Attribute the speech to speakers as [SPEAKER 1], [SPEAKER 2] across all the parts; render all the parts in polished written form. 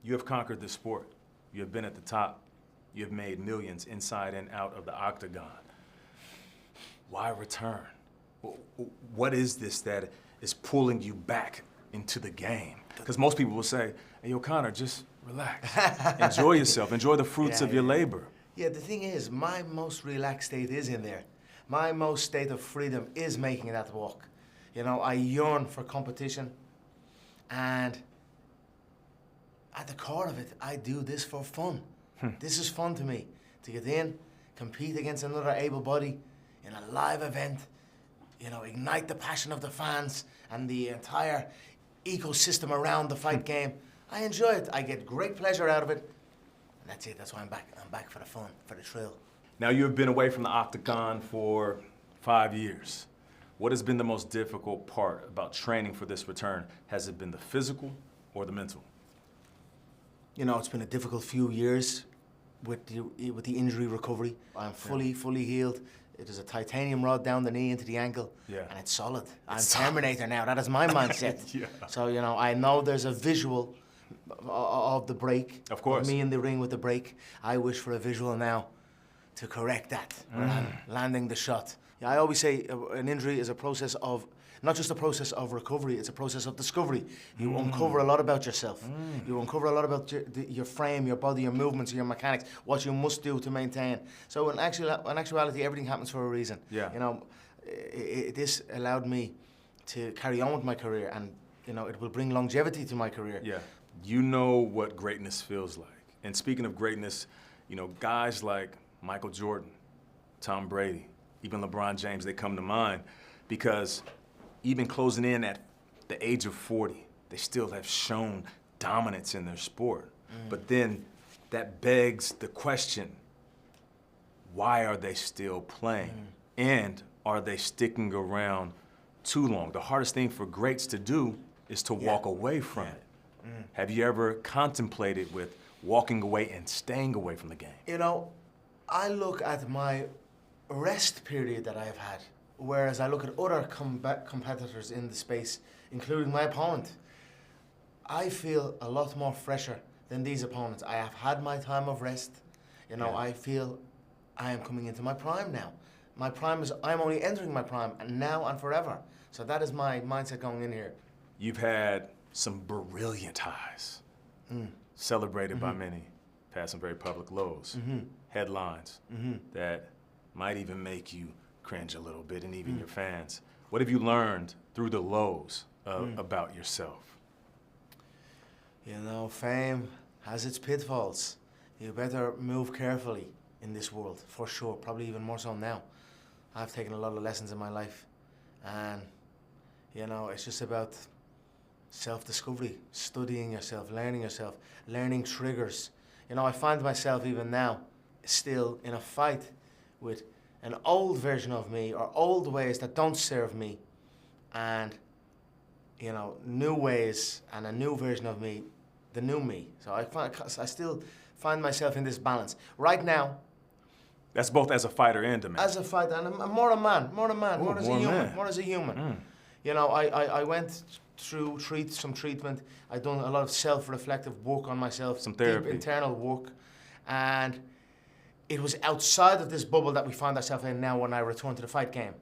[SPEAKER 1] You have conquered this sport. You have been at the top. You have made millions inside and out of the octagon. Why return? What is this that is pulling you back into the game? Because most people will say, hey, yo, Conor, just relax. Enjoy yourself. Enjoy the fruits of your labor.
[SPEAKER 2] Yeah, the thing is, my most relaxed state is in there. My most state of freedom is making that walk. You know, I yearn for competition, and at the core of it, I do this for fun. This is fun to me, to get in, compete against another able body in a live event, you know, ignite the passion of the fans and the entire ecosystem around the fight game. I enjoy it. I get great pleasure out of it. And that's it. That's why I'm back. I'm back for the fun, for the thrill.
[SPEAKER 1] Now, you have been away from the octagon for 5 years. What has been the most difficult part about training for this return? Has it been the physical or the mental?
[SPEAKER 2] You know, it's been a difficult few years with the injury recovery. I'm fully healed. It is a titanium rod down the knee into the ankle, and it's solid. I'm Terminator now. That is my mindset. So, you know, I know there's a visual of the break.
[SPEAKER 1] Of course.
[SPEAKER 2] Of me in the ring with the break. I wish for a visual now to correct that when I'm landing the shot. Yeah, I always say an injury is a process of, not just a process of recovery, it's a process of discovery. You uncover a lot about yourself. You uncover a lot about your frame, your body, your movements, your mechanics, what you must do to maintain. So in actuality, everything happens for a reason.
[SPEAKER 1] Yeah.
[SPEAKER 2] You know, this allowed me to carry on with my career, and you know, it will bring longevity to my career.
[SPEAKER 1] Yeah. You know what greatness feels like. And speaking of greatness, you know, guys like Michael Jordan, Tom Brady, even LeBron James, they come to mind because even closing in at the age of 40, they still have shown dominance in their sport. But then that begs the question, why are they still playing? And are they sticking around too long? The hardest thing for greats to do is to walk away from it. Have you ever contemplated with walking away and staying away from the game?
[SPEAKER 2] You know, I look at my rest period that I have had, whereas I look at other competitors in the space, including my opponent. I feel a lot more fresher than these opponents. I have had my time of rest. You know, I feel I am coming into my prime now. My prime is, I'm only entering my prime, and now and forever. So that is my mindset going in here.
[SPEAKER 1] You've had some brilliant highs, celebrated by many, had some very public lows, headlines that might even make you cringe a little bit, and even your fans. What have you learned through the lows about yourself?
[SPEAKER 2] You know, fame has its pitfalls. You better move carefully in this world, for sure, probably even more so now. I've taken a lot of lessons in my life, and you know, it's just about self-discovery, studying yourself, learning triggers. You know, I find myself even now still in a fight with an old version of me, or old ways that don't serve me, and you know, new ways and a new version of me, the new me. So I still find myself in this balance right now.
[SPEAKER 1] That's both as a fighter and a man.
[SPEAKER 2] As a fighter, and I'm more a man, more as a human. You know, I went through some treatment. I've done a lot of self-reflective work on myself,
[SPEAKER 1] some therapy,
[SPEAKER 2] deep internal work, and it was outside of this bubble that we find ourselves in now when I return to the fight game.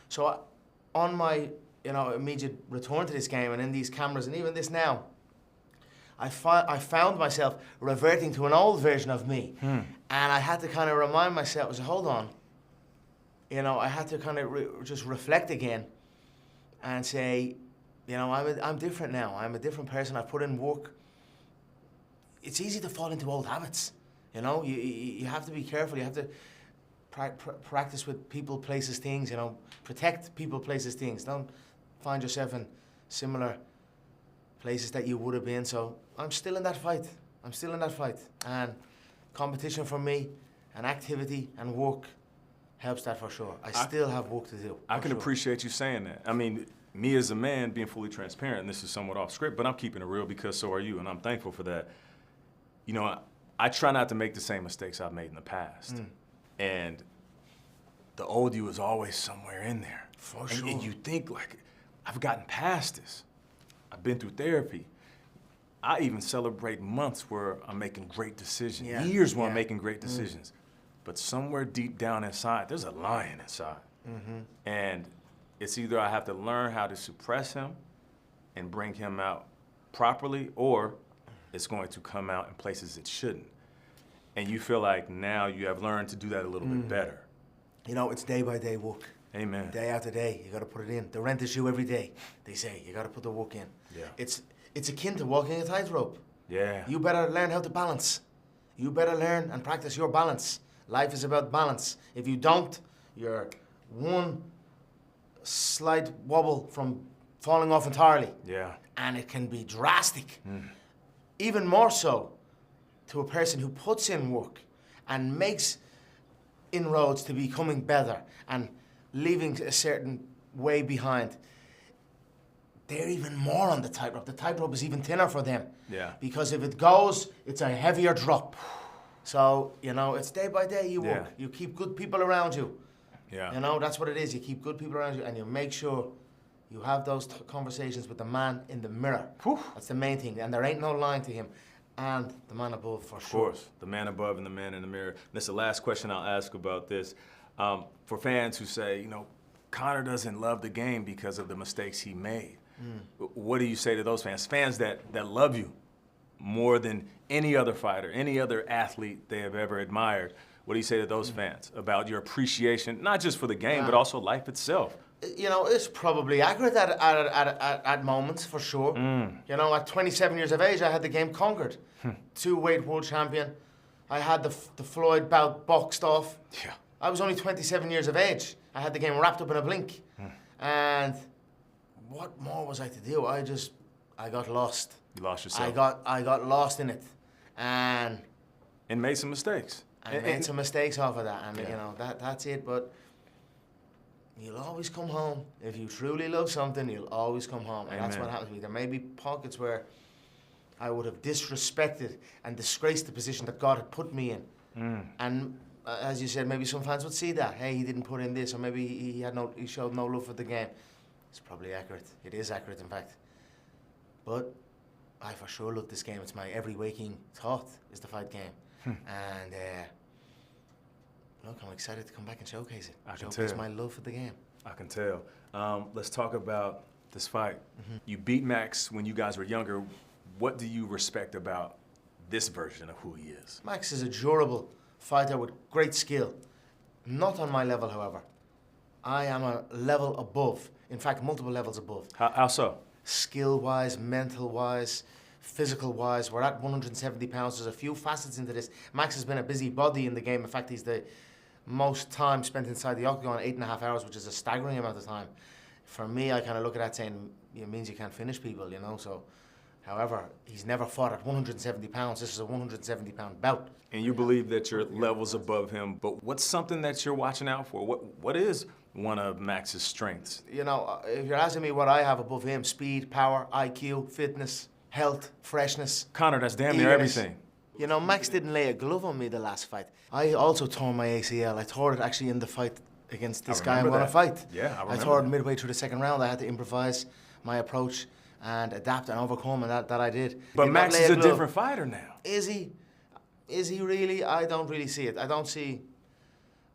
[SPEAKER 2] So on my, you know, immediate return to this game and in these cameras and even this now, I found myself reverting to an old version of me. And I had to kind of remind myself, I said, hold on. You know, I had to kind of just reflect again and say, you know, I'm different now. I'm a different person. I've put in work. It's easy to fall into old habits. You know, you have to be careful. You have to practice with people, places, things, you know. Protect people, places, things. Don't find yourself in similar places that you would have been. So I'm still in that fight. I'm still in that fight. And competition for me and activity and work helps that for sure. I still have work to do.
[SPEAKER 1] I can appreciate you saying that. I mean, me as a man being fully transparent, and this is somewhat off script, but I'm keeping it real because so are you, and I'm thankful for that. You know, I try not to make the same mistakes I've made in the past. And the old you is always somewhere in there.
[SPEAKER 2] For sure.
[SPEAKER 1] And you think, like, I've gotten past this. I've been through therapy. I even celebrate months where I'm making great decisions,
[SPEAKER 2] Yeah,
[SPEAKER 1] years where I'm
[SPEAKER 2] yeah.
[SPEAKER 1] making great decisions. But somewhere deep down inside, there's a lion inside. And it's either I have to learn how to suppress him and bring him out properly, or it's going to come out in places it shouldn't. And you feel like now you have learned to do that a little bit better.
[SPEAKER 2] You know, it's day by day work.
[SPEAKER 1] Amen.
[SPEAKER 2] Day after day, you got to put it in. The rent is due every day. They say you got to put the work in.
[SPEAKER 1] Yeah.
[SPEAKER 2] It's akin to walking a tightrope.
[SPEAKER 1] Yeah.
[SPEAKER 2] You better learn how to balance. You better learn and practice your balance. Life is about balance. If you don't, you're one slight wobble from falling off entirely.
[SPEAKER 1] Yeah.
[SPEAKER 2] And it can be drastic. Even more so to a person who puts in work and makes inroads to becoming better and leaving a certain way behind. They're even more on the tightrope. The tightrope is even thinner for them.
[SPEAKER 1] Yeah.
[SPEAKER 2] Because if it goes, it's a heavier drop. So, you know, it's day by day you work.
[SPEAKER 1] Yeah.
[SPEAKER 2] You keep good people around you.
[SPEAKER 1] Yeah.
[SPEAKER 2] You know, that's what it is. You keep good people around you and you make sure you have those conversations with the man in the mirror.
[SPEAKER 1] Whew.
[SPEAKER 2] That's the main thing. And there ain't no lying to him. And the man above, for
[SPEAKER 1] Of
[SPEAKER 2] sure.
[SPEAKER 1] course, the man above and the man in the mirror. And that's the last question I'll ask about this. For fans who say, you know, Conor doesn't love the game because of the mistakes he made. What do you say to those fans? Fans that love you more than any other fighter, any other athlete they have ever admired. What do you say to those fans about your appreciation, not just for the game, but also life itself?
[SPEAKER 2] You know, it's probably accurate at moments, for sure. You know, at 27 years of age, I had the game conquered. Two-weight world champion. I had the Floyd bout boxed off.
[SPEAKER 1] Yeah.
[SPEAKER 2] I was only 27 years of age. I had the game wrapped up in a blink. And what more was I to do? I got lost.
[SPEAKER 1] You lost yourself.
[SPEAKER 2] I got lost in it. And
[SPEAKER 1] made some mistakes.
[SPEAKER 2] I made some mistakes off of that. And,
[SPEAKER 1] Yeah.
[SPEAKER 2] you know, that's it. But you'll always come home. If you truly love something, you'll always come home. And that's
[SPEAKER 1] Amen.
[SPEAKER 2] what happened to me. There may be pockets where I would have disrespected and disgraced the position that God had put me in. And as you said, maybe some fans would see that. Hey, he didn't put in this, or maybe he showed no love for the game. It's probably accurate. It is accurate, in fact. But I for sure love this game. It's my every waking thought is the fight game. And look, I'm excited to come back and showcase it.
[SPEAKER 1] I can
[SPEAKER 2] Showcase
[SPEAKER 1] tell.
[SPEAKER 2] my love for the game.
[SPEAKER 1] I can tell. Let's talk about this fight. You beat Max when you guys were younger. What do you respect about this version of who he is?
[SPEAKER 2] Max is a durable fighter with great skill. Not on my level, however. I am a level above. In fact, multiple levels above.
[SPEAKER 1] How so?
[SPEAKER 2] Skill-wise, mental-wise, physical-wise. We're at 170 pounds. There's a few facets into this. Max has been a busy body in the game. In fact, he's the most time spent inside the octagon, 8.5 hours, which is a staggering amount of time. For me, I kind of look at that saying, it means you can't finish people, you know, so. However, he's never fought at 170 pounds. This is a 170-pound bout.
[SPEAKER 1] And you believe that your level's above him, but what's something that you're watching out for? What is one of Max's strengths?
[SPEAKER 2] You know, if you're asking me what I have above him, speed, power, IQ, fitness, health, freshness.
[SPEAKER 1] Conor, that's damn near
[SPEAKER 2] eagerness.
[SPEAKER 1] everything.
[SPEAKER 2] You know, Max didn't lay a glove on me the last fight. I also tore my ACL. I tore it actually in the fight against this guy I'm
[SPEAKER 1] remember
[SPEAKER 2] going to
[SPEAKER 1] that.
[SPEAKER 2] fight.
[SPEAKER 1] Yeah, I remember
[SPEAKER 2] tore it
[SPEAKER 1] that.
[SPEAKER 2] midway through the second round. I had to improvise my approach and adapt and overcome, and that I did.
[SPEAKER 1] But
[SPEAKER 2] Did not
[SPEAKER 1] Max
[SPEAKER 2] lay
[SPEAKER 1] is a
[SPEAKER 2] glove.
[SPEAKER 1] different fighter now.
[SPEAKER 2] Is he? Is he really? I don't really see it. I don't see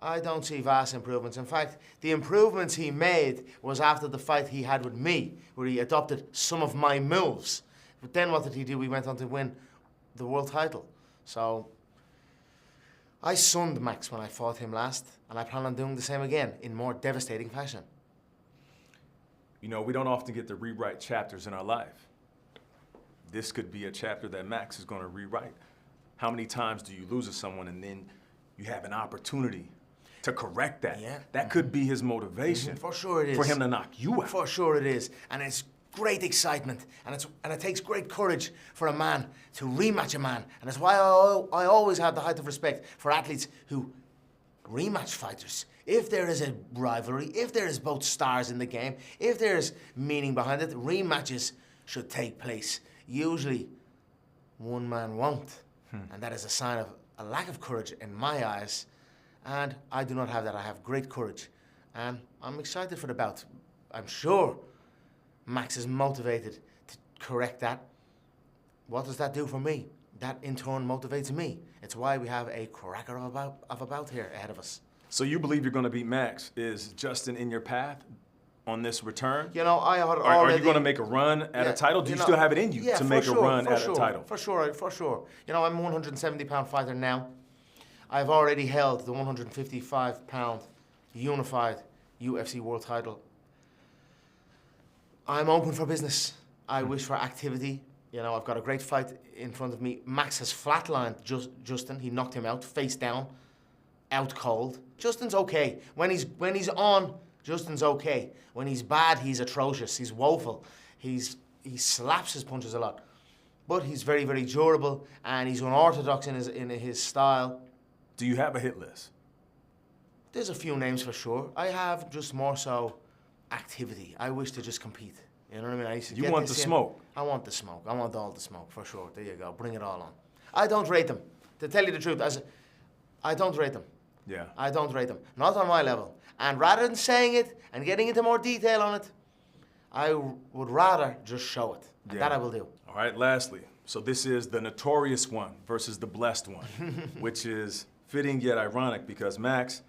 [SPEAKER 2] vast improvements. In fact, the improvements he made was after the fight he had with me, where he adopted some of my moves. But then what did he do? We went on to win the world title. So I sunned Max when I fought him last, and I plan on doing the same again in more devastating fashion.
[SPEAKER 1] You know, we don't often get to rewrite chapters in our life. This could be a chapter that Max is going to rewrite. How many times do you lose to someone and then you have an opportunity to correct that?
[SPEAKER 2] Yeah.
[SPEAKER 1] That could be his motivation.
[SPEAKER 2] For sure it is.
[SPEAKER 1] For him to knock you out.
[SPEAKER 2] For sure it is. And it's great excitement. And it takes great courage for a man to rematch a man. And that's why I always have the height of respect for athletes who rematch fighters. If there is a rivalry, if there is both stars in the game, if there's meaning behind it, rematches should take place. Usually, one man won't. And that is a sign of a lack of courage in my eyes. And I do not have that. I have great courage. And I'm excited for the bout. I'm sure Max is motivated to correct that What does that do for me? That in turn motivates me. It's why we have a cracker of a bout here ahead of us.
[SPEAKER 1] So you believe you're going to beat Max? Is Justin in your path on this return?
[SPEAKER 2] You know, I had already...
[SPEAKER 1] Are you going to make a run at a title? Do you still have it in you to make a run at a title?
[SPEAKER 2] For sure. You know, I'm a 170-pound fighter now. I've already held the 155-pound unified UFC world title. I'm open for business. I wish for activity. You know, I've got a great fight in front of me. Max has flatlined Justin. He knocked him out, face down, out cold. Justin's okay. When he's on, Justin's okay. When he's bad, he's atrocious. He's woeful. He slaps his punches a lot. But he's very, very durable, and he's unorthodox in his style.
[SPEAKER 1] Do you have a hit list?
[SPEAKER 2] There's a few names for sure. I have just more so activity. I wish to just compete. You know what I mean?
[SPEAKER 1] You want the smoke.
[SPEAKER 2] I want the smoke. I want all the smoke, for sure. There you go. Bring it all on. I don't rate them. To tell you the truth, I don't rate them.
[SPEAKER 1] Yeah.
[SPEAKER 2] I don't rate them. Not on my level. And rather than saying it and getting into more detail on it, I would rather just show it. And that I will do.
[SPEAKER 1] All right, lastly. So this is the notorious one versus the blessed one, which is fitting yet ironic because Max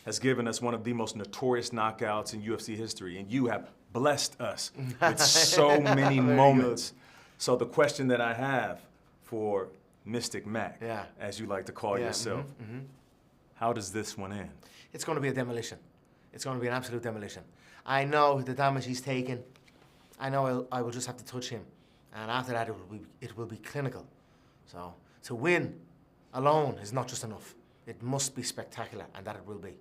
[SPEAKER 1] has given us one of the most notorious knockouts in UFC history, and you have blessed us with so many moments. So the question that I have for Mystic Mac, as you like to call yourself, how does this one end?
[SPEAKER 2] It's going to be a demolition. It's going to be an absolute demolition. I know the damage he's taken. I know I will just have to touch him. And after that, it will be clinical. So to win alone is not just enough. It must be spectacular, and that it will be.